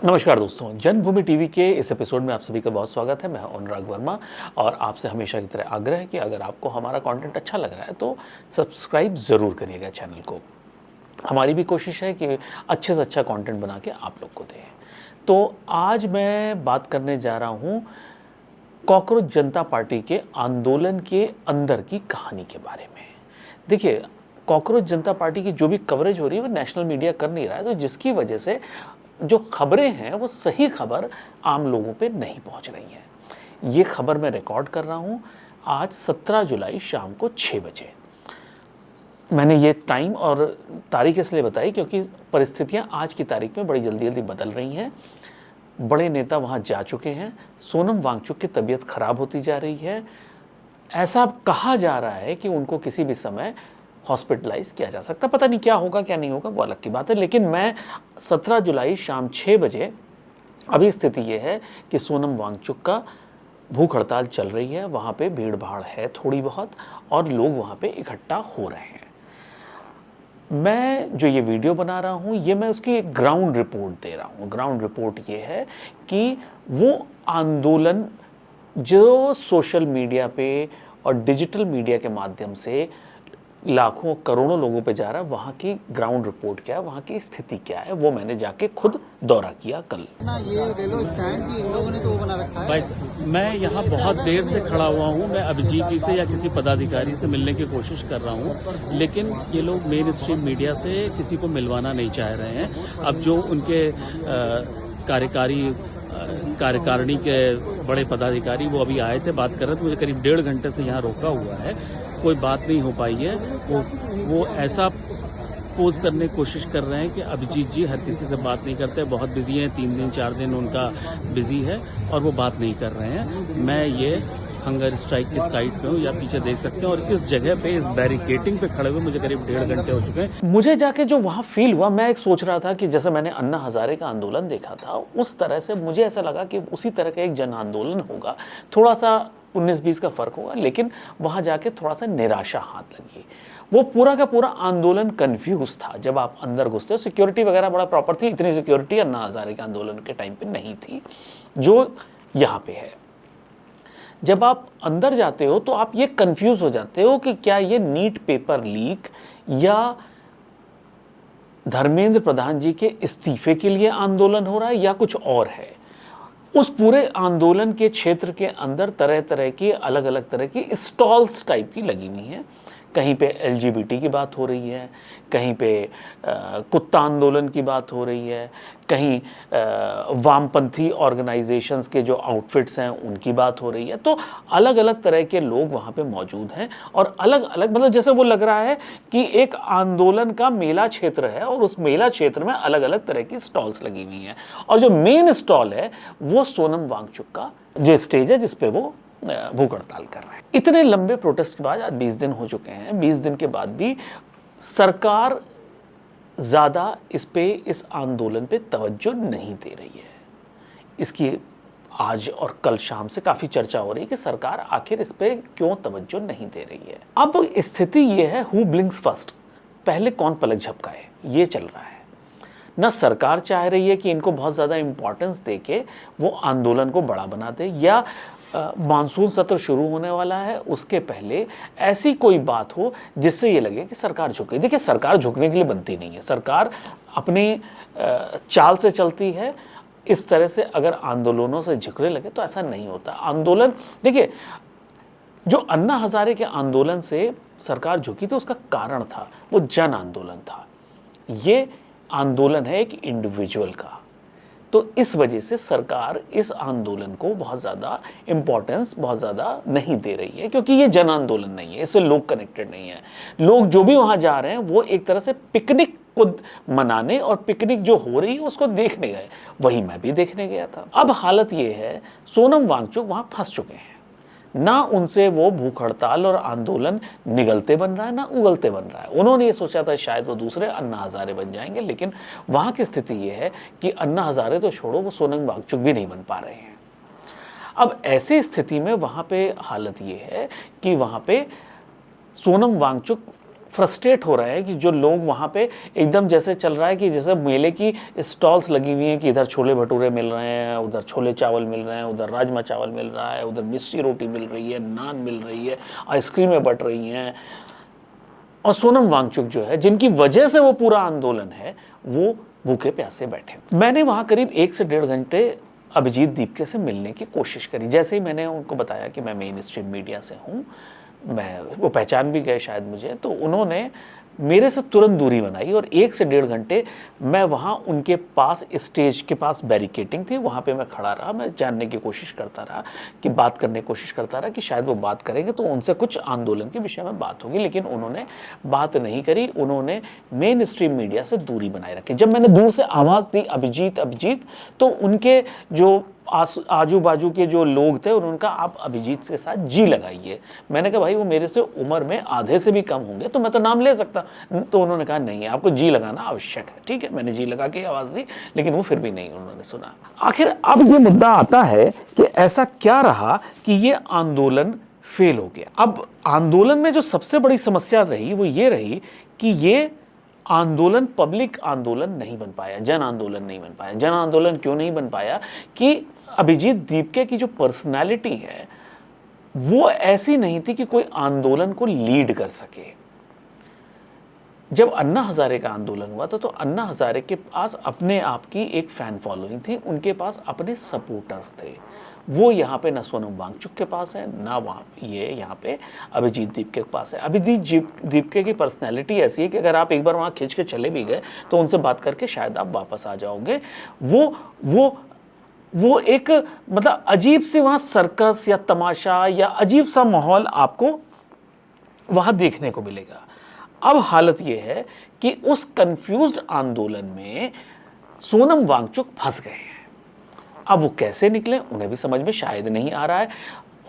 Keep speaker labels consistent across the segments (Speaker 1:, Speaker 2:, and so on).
Speaker 1: नमस्कार दोस्तों, जन्मभूमि टीवी के इस एपिसोड में आप सभी का बहुत स्वागत है। मैं अनुराग वर्मा और आपसे हमेशा की तरह आग्रह है कि अगर आपको हमारा कंटेंट अच्छा लग रहा है तो सब्सक्राइब ज़रूर करिएगा चैनल को। हमारी भी कोशिश है कि अच्छे से अच्छा कंटेंट बना के आप लोग को दें। तो आज मैं बात करने जा रहा हूँ कॉकरोच जनता पार्टी के आंदोलन के अंदर की कहानी के बारे में। देखिए, कॉकरोच जनता पार्टी की जो भी कवरेज हो रही है वो नेशनल मीडिया कर नहीं रहा है, तो जिसकी वजह से जो खबरें हैं वो सही खबर आम लोगों पे नहीं पहुंच रही हैं। ये खबर मैं रिकॉर्ड कर रहा हूं आज 17 जुलाई शाम को 6 बजे। मैंने ये टाइम और तारीख इसलिए बताई क्योंकि परिस्थितियां आज की तारीख में बड़ी जल्दी जल्दी बदल रही हैं। बड़े नेता वहां जा चुके हैं। सोनम वांगचुक की तबीयत खराब होती जा रही है। ऐसा कहा जा रहा है कि उनको किसी भी समय हॉस्पिटलाइज किया जा सकता। पता नहीं क्या होगा क्या नहीं होगा, वो अलग की बात है। लेकिन मैं 17 जुलाई शाम 6 बजे अभी स्थिति ये है कि सोनम वांगचुक का भूख हड़ताल चल रही है। वहाँ पे भीड़ भाड़ है थोड़ी बहुत और लोग वहाँ पे इकट्ठा हो रहे हैं। मैं जो ये वीडियो बना रहा हूँ ये मैं उसकी एक ग्राउंड रिपोर्ट दे रहा हूँ। ग्राउंड रिपोर्ट ये है कि वो आंदोलन जो सोशल मीडिया पे और डिजिटल मीडिया के माध्यम से लाखों करोड़ों लोगों पे जा रहा है, वहाँ की ग्राउंड रिपोर्ट क्या है, वहाँ की स्थिति क्या है, वो मैंने जाके खुद दौरा किया कल।
Speaker 2: ना ये रेलवे स्टैंड की इन लोगों ने तो वो बना रखा है।
Speaker 3: भाई मैं यहाँ बहुत देर से खड़ा हुआ हूँ। मैं अभिजीत जी से या किसी पदाधिकारी से मिलने की कोशिश कर रहा हूँ, लेकिन ये लोग मेन स्ट्रीम मीडिया से किसी को मिलवाना नहीं चाह रहे हैं। अब जो उनके कार्यकारिणी के बड़े पदाधिकारी वो अभी आए थे, बात कर रहे थे। मुझे करीब 1.5 घंटे से यहाँ रोका हुआ है, कोई बात नहीं हो पाई है। वो ऐसा पोज करने की कोशिश कर रहे हैं कि अभिजीत जी हर किसी से बात नहीं करते, बहुत बिजी हैं, 3 दिन 4 दिन उनका बिजी है और वो बात नहीं कर रहे हैं। मैं ये हंगर स्ट्राइक की साइड पे हूँ, या पीछे देख सकते हैं, और इस जगह पे इस बैरिकेटिंग पे खड़े हुए मुझे करीब 1.5 घंटे हो चुके हैं।
Speaker 1: मुझे जाके जो वहाँ फील हुआ, मैं एक सोच रहा था कि जैसे मैंने अन्ना हजारे का आंदोलन देखा था उस तरह से मुझे ऐसा लगा कि उसी तरह का एक जन आंदोलन होगा। थोड़ा सा 19-20 का फर्क होगा, लेकिन वहाँ जाके थोड़ा सा निराशा हाथ लगी। वो पूरा का पूरा आंदोलन कंफ्यूज था। जब आप अंदर घुसते हो, सिक्योरिटी वगैरह बड़ा प्रॉपर थी। इतनी सिक्योरिटी अन्ना हजारे के आंदोलन के टाइम पे नहीं थी जो यहाँ पे है। जब आप अंदर जाते हो तो आप ये कंफ्यूज हो जाते हो कि क्या ये नीट पेपर लीक या धर्मेंद्र प्रधान जी के इस्तीफे के लिए आंदोलन हो रहा है या कुछ और है। उस पूरे आंदोलन के क्षेत्र के अंदर तरह तरह की अलग अलग तरह की स्टॉल्स टाइप की लगी हुई हैं। कहीं पे LGBT की बात हो रही है, कहीं पे कुत्ता आंदोलन की बात हो रही है, कहीं वामपंथी ऑर्गेनाइजेशंस के जो आउटफिट्स हैं उनकी बात हो रही है। तो अलग अलग तरह के लोग वहाँ पे मौजूद हैं और अलग अलग, मतलब जैसे वो लग रहा है कि एक आंदोलन का मेला क्षेत्र है और उस मेला क्षेत्र में अलग अलग तरह की स्टॉल्स लगी हुई हैं। और जो मेन स्टॉल है वो सोनम वांगचुक का जो स्टेज है जिसपे वो भूख हड़ताल कर रहे हैं। इतने लंबे प्रोटेस्ट के बाद आज 20 दिन हो चुके हैं। 20 दिन के बाद भी सरकार ज़्यादा इस आंदोलन पे तवज्जो नहीं दे रही है। इसकी आज और कल शाम से काफ़ी चर्चा हो रही है कि सरकार आखिर इस पे क्यों तवज्जो नहीं दे रही है। अब स्थिति ये है, हु ब्लिंक्स फर्स्ट, पहले कौन पलक झपकाए, ये चल रहा है। ना सरकार चाह रही है कि इनको बहुत ज़्यादा इम्पोर्टेंस दे के वो आंदोलन को बड़ा बना दे, या मानसून सत्र शुरू होने वाला है उसके पहले ऐसी कोई बात हो जिससे ये लगे कि सरकार झुके। देखिए, सरकार झुकने के लिए बनती नहीं है। सरकार अपनी चाल से चलती है। इस तरह से अगर आंदोलनों से झुकने लगे तो ऐसा नहीं होता। आंदोलन, देखिए, जो अन्ना हजारे के आंदोलन से सरकार झुकी थी उसका कारण था, वो जन आंदोलन था। ये आंदोलन है एक इंडिविजुअल का। तो इस वजह से सरकार इस आंदोलन को बहुत ज़्यादा इम्पोर्टेंस बहुत ज़्यादा नहीं दे रही है, क्योंकि ये जन आंदोलन नहीं है, इससे लोग कनेक्टेड नहीं है। लोग जो भी वहाँ जा रहे हैं वो एक तरह से पिकनिक को मनाने और पिकनिक जो हो रही है उसको देखने गए। वही मैं भी देखने गया था। अब हालत ये है, सोनम वांगचुक वहाँ फंस चुके हैं। ना उनसे वो भूख हड़ताल और आंदोलन निगलते बन रहा है, ना उगलते बन रहा है। उन्होंने ये सोचा था शायद वो दूसरे अन्ना हजारे बन जाएंगे, लेकिन वहाँ की स्थिति ये है कि अन्ना हजारे तो छोड़ो, वो सोनम वांगचुक भी नहीं बन पा रहे हैं। अब ऐसी स्थिति में वहाँ पे हालत ये है कि वहाँ पे सोनम वांगचुक फ्रस्ट्रेट हो रहे हैं कि जो लोग वहाँ पे एकदम जैसे चल रहा है कि जैसे मेले की स्टॉल्स लगी हुई हैं कि इधर छोले भटूरे मिल रहे हैं, उधर छोले चावल मिल रहे हैं, उधर राजमा चावल मिल रहा है, उधर मिस्सी रोटी मिल रही है, नान मिल रही है, आइसक्रीमें बट रही हैं। और सोनम वांगचुक जो है, जिनकी वजह से वो पूरा आंदोलन है, वो भूखे प्यासे बैठे। मैंने वहाँ करीब 1 से 1.5 घंटे अभिजीत दीपके से मिलने की कोशिश करी। जैसे ही मैंने उनको बताया कि मैं मेन स्ट्रीम मीडिया से हूँ, वो पहचान भी गए शायद मुझे, तो उन्होंने मेरे से तुरंत दूरी बनाई और 1 से 1.5 घंटे मैं वहाँ उनके पास, स्टेज के पास बैरिकेटिंग थी, वहाँ पे मैं खड़ा रहा। मैं जानने की कोशिश करता रहा, कि बात करने की कोशिश करता रहा कि शायद वो बात करेंगे तो उनसे कुछ आंदोलन के विषय में बात होगी, लेकिन उन्होंने बात नहीं करी। उन्होंने मेन स्ट्रीम मीडिया से दूरी बनाए रखी। जब मैंने दूर से आवाज़ दी अभिजीत अभिजीत, तो उनके जो आजू बाजू के जो लोग थे उन्होंने कहा आप अभिजीत के साथ जी लगाइए। मैंने कहा भाई वो मेरे से उम्र में आधे से भी कम होंगे तो मैं तो नाम ले सकता। तो उन्होंने कहा नहीं, आपको जी लगाना आवश्यक है। ठीक है, मैंने जी लगा के आवाज़ दी, लेकिन वो फिर भी नहीं उन्होंने सुना। आखिर अब ये मुद्दा आता है कि ऐसा क्या रहा कि ये आंदोलन फेल हो गया। अब आंदोलन में जो सबसे बड़ी समस्या रही वो ये रही कि ये आंदोलन पब्लिक आंदोलन नहीं बन पाया, जन आंदोलन नहीं बन पाया। जन आंदोलन क्यों नहीं बन पाया कि अभिजीत दीपके की जो पर्सनालिटी है वो ऐसी नहीं थी कि कोई आंदोलन को लीड कर सके। जब अन्ना हजारे का आंदोलन हुआ था तो अन्ना हजारे के पास अपने आप की एक फैन फॉलोइंग थी, उनके पास अपने सपोर्टर्स थे। वो यहाँ पे ना सोनम वांगचुक के पास है, ना ये यहाँ पे अभिजीत दीपके के पास है। अभिजीत दीपके की पर्सनैलिटी ऐसी है कि अगर आप एक बार वहाँ खींच के चले भी गए तो उनसे बात करके शायद आप वापस आ जाओगे। वो एक मतलब अजीब सी वहाँ सर्कस या तमाशा या अजीब सा माहौल आपको वहाँ देखने को मिलेगा। अब हालत ये है कि उस कंफ्यूज्ड आंदोलन में सोनम वांगचुक फंस गए हैं। अब वो कैसे निकले उन्हें भी समझ में शायद नहीं आ रहा है।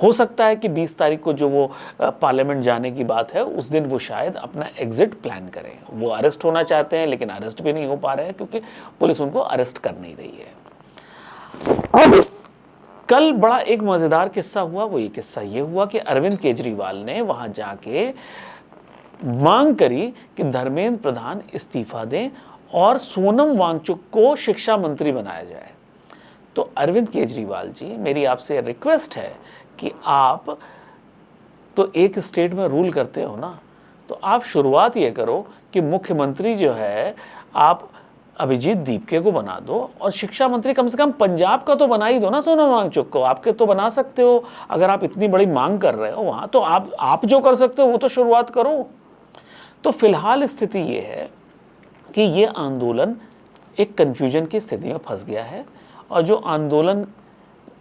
Speaker 1: हो सकता है कि 20 तारीख को जो वो पार्लियामेंट जाने की बात है उस दिन वो शायद अपना एग्जिट प्लान करें। वो अरेस्ट होना चाहते हैं लेकिन अरेस्ट भी नहीं हो पा रहे हैं क्योंकि पुलिस उनको अरेस्ट कर नहीं रही है। अब कल बड़ा एक मजेदार किस्सा हुआ। वो ये किस्सा ये हुआ कि अरविंद केजरीवाल ने वहां जाके मांग करी कि धर्मेंद्र प्रधान इस्तीफा दें और सोनम वांगचुक को शिक्षा मंत्री बनाया जाए। तो अरविंद केजरीवाल जी, मेरी आपसे रिक्वेस्ट है कि आप तो एक स्टेट में रूल करते हो ना, तो आप शुरुआत ये करो कि मुख्यमंत्री जो है आप अभिजीत दीपके को बना दो और शिक्षा मंत्री कम से कम पंजाब का तो बना ही दो ना सोनम वांगचुक को। आपके तो बना सकते हो, अगर आप इतनी बड़ी मांग कर रहे हो वहाँ, तो आप जो कर सकते हो वो तो शुरुआत करो। तो फिलहाल स्थिति ये है कि ये आंदोलन एक कन्फ्यूजन की स्थिति में फंस गया है और जो आंदोलन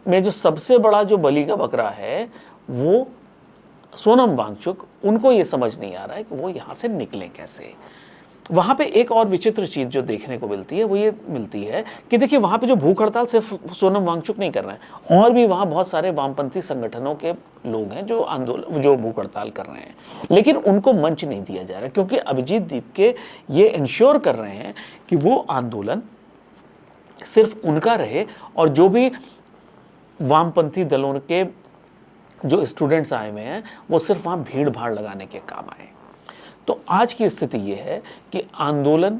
Speaker 1: में जो सबसे बड़ा जो बलि का बकरा है वो सोनम वांगचुक, उनको ये समझ नहीं आ रहा है कि वो यहाँ से निकलें कैसे। वहाँ पे एक और विचित्र चीज़ जो देखने को मिलती है वो ये मिलती है कि देखिए वहाँ पे जो भूख हड़ताल सिर्फ सोनम वांगचुक नहीं कर रहे हैं, और भी वहाँ बहुत सारे वामपंथी संगठनों के लोग हैं जो भूख हड़ताल कर रहे हैं, लेकिन उनको मंच नहीं दिया जा रहा क्योंकि अभिजीत दीपके ये इंश्योर कर रहे हैं कि वो आंदोलन सिर्फ उनका रहे और जो भी वामपंथी दलों के जो स्टूडेंट्स आए हुए हैं वो सिर्फ वहाँ भीड़ भाड़ लगाने के काम आए। तो आज की स्थिति ये है कि आंदोलन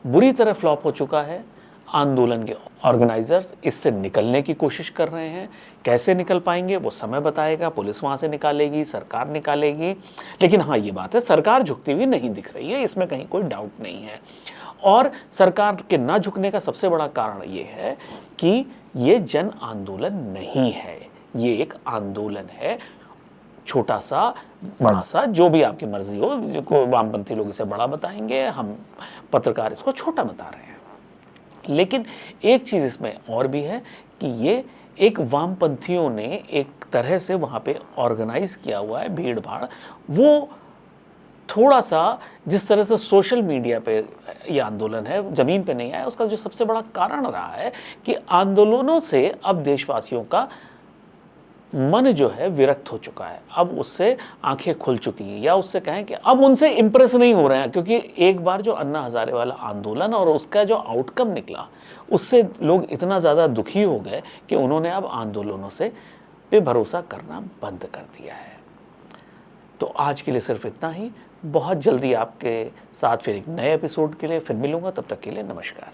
Speaker 1: बुरी तरह फ्लॉप हो चुका है। आंदोलन के ऑर्गेनाइजर्स इससे निकलने की कोशिश कर रहे हैं। कैसे निकल पाएंगे वो समय बताएगा। पुलिस वहाँ से निकालेगी, सरकार निकालेगी, लेकिन हाँ ये बात है सरकार झुकती हुई नहीं दिख रही है, इसमें कहीं कोई डाउट नहीं है। और सरकार के ना झुकने का सबसे बड़ा कारण ये है कि ये जन आंदोलन नहीं है, ये एक आंदोलन है, छोटा सा बड़ा सा, जो भी आपकी मर्जी हो। जो वामपंथी लोग इसे बड़ा बताएंगे, हम पत्रकार इसको छोटा बता रहे हैं। लेकिन एक चीज़ इसमें और भी है कि ये एक वामपंथियों ने एक तरह से वहाँ पे ऑर्गेनाइज किया हुआ है भीड़ भाड़। वो थोड़ा सा जिस तरह से सोशल मीडिया पे ये आंदोलन है ज़मीन पे नहीं आया, उसका जो सबसे बड़ा कारण रहा है कि आंदोलनों से अब देशवासियों का मन जो है विरक्त हो चुका है। अब उससे आंखें खुल चुकी हैं, या उससे कहें कि अब उनसे इम्प्रेस नहीं हो रहे हैं, क्योंकि एक बार जो अन्ना हजारे वाला आंदोलन और उसका जो आउटकम निकला उससे लोग इतना ज़्यादा दुखी हो गए कि उन्होंने अब आंदोलनों से पे भरोसा करना बंद कर दिया है। तो आज के लिए सिर्फ इतना ही। बहुत जल्दी आपके साथ फिर एक नए एपिसोड के लिए फिर मिलूंगा, तब तक के लिए नमस्कार।